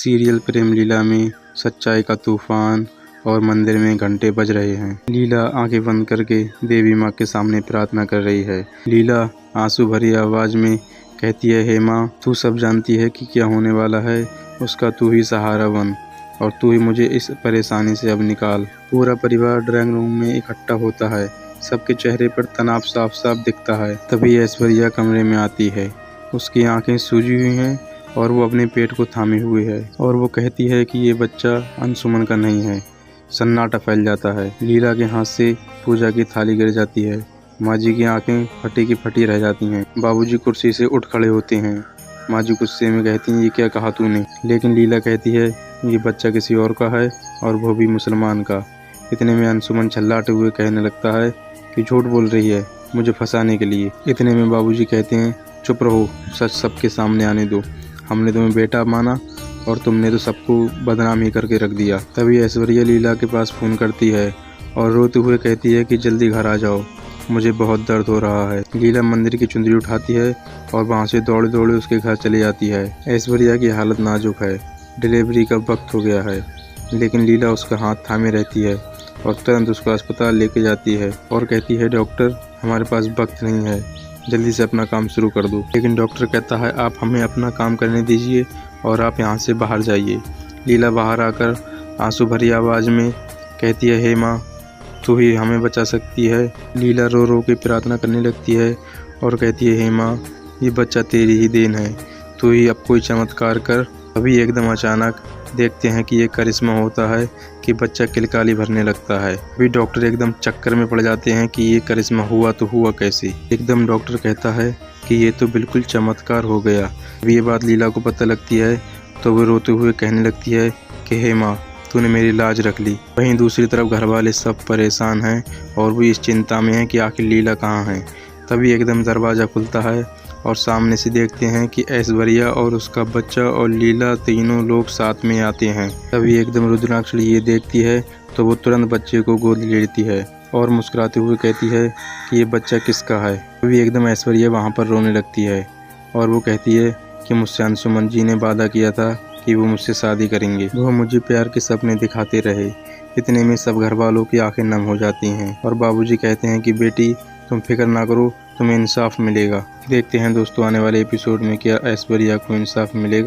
Serial प्रेम लीला में सच्चाई का तूफान और मंदिर में घंटे बज रहे हैं। लीला आंखें बंद करके देवी माँ के सामने प्रार्थना कर रही है। लीला आंसू भरी आवाज में कहती है, हे माँ, तू सब जानती है कि क्या होने वाला है। उसका तू ही सहारा बन और तू ही मुझे इस परेशानी से अब निकाल। पूरा परिवार ड्राइंग रूम में इकट्ठा होता है। सबके चेहरे पर तनाव साफ साफ दिखता है। तभी ऐश्वर्या कमरे में आती है। उसकी आंखें सूजी हुई हैं और वो अपने पेट को थामे हुए है और वो कहती है कि ये बच्चा अंशुमन का नहीं है। सन्नाटा फैल जाता है। लीला के हाथ से पूजा की थाली गिर जाती है। माँ जी की आंखें फटी की फटी रह जाती हैं। बाबूजी कुर्सी से उठ खड़े होते हैं। माँ जी गुस्से में कहती हैं, ये क्या कहा तूने। लेकिन लीला कहती है, ये बच्चा किसी और का है और वो भी मुसलमान का। इतने में अंशुमन छल्लाते हुए कहने लगता है कि झूठ बोल रही है मुझे फंसाने के लिए। इतने में बाबूजी कहते हैं, चुप रहो, सच सबके सामने आने दो। हमने तुम्हें बेटा माना और तुमने तो सबको बदनाम ही करके रख दिया। तभी ऐश्वर्या लीला के पास फ़ोन करती है और रोते हुए कहती है कि जल्दी घर आ जाओ, मुझे बहुत दर्द हो रहा है। लीला मंदिर की चुंदरी उठाती है और वहाँ से दौड़े दौड़े उसके घर चली जाती है। ऐश्वर्या की हालत नाजुक है। डिलीवरी का वक्त हो गया है, लेकिन लीला उसका हाथ थामे रहती है और तुरंत उसको अस्पताल लेके जाती है और कहती है, डॉक्टर, हमारे पास वक्त नहीं है, जल्दी से अपना काम शुरू कर दो। लेकिन डॉक्टर कहता है, आप हमें अपना काम करने दीजिए और आप यहाँ से बाहर जाइए। लीला बाहर आकर आंसू भरी आवाज़ में कहती है, हे माँ, तू ही हमें बचा सकती है। लीला रो रो के प्रार्थना करने लगती है और कहती है, हे माँ, ये बच्चा तेरी ही देन है, तू ही अब कोई चमत्कार कर। अभी एकदम अचानक देखते हैं कि ये करिश्मा होता है कि बच्चा किलकाली भरने लगता है। अभी डॉक्टर एकदम चक्कर में पड़ जाते हैं कि ये करिश्मा हुआ तो हुआ कैसे। एकदम डॉक्टर कहता है कि ये तो बिल्कुल चमत्कार हो गया। अभी ये बात लीला को पता लगती है तो वो रोते हुए कहने लगती है कि हे माँ, तूने मेरी लाज रख ली। वहीं दूसरी तरफ घर वाले सब परेशान हैं और वो इस चिंता में हैं कि आखिर लीला कहाँ है। तभी एकदम दरवाज़ा खुलता है और सामने से देखते हैं कि ऐश्वर्या और उसका बच्चा और लीला तीनों लोग साथ में आते हैं। तभी एकदम रुद्राक्ष ये देखती है तो वो तुरंत बच्चे को गोद ले लेती है और मुस्कुराते हुए कहती है कि ये बच्चा किसका है। तभी एकदम ऐश्वर्या वहाँ पर रोने लगती है और वो कहती है कि मुझसे अंशुमन जी ने वादा किया था कि वो मुझसे शादी करेंगे, वो मुझे प्यार के सपने दिखाते रहे। इतने में सब घर वालों की आंखें नम हो जाती हैं और बाबूजी कहते हैं कि बेटी, तुम फिक्र ना करो, तुम्हें इंसाफ मिलेगा। देखते हैं दोस्तों आने वाले एपिसोड में क्या ऐश्वर्या को इंसाफ मिलेगा।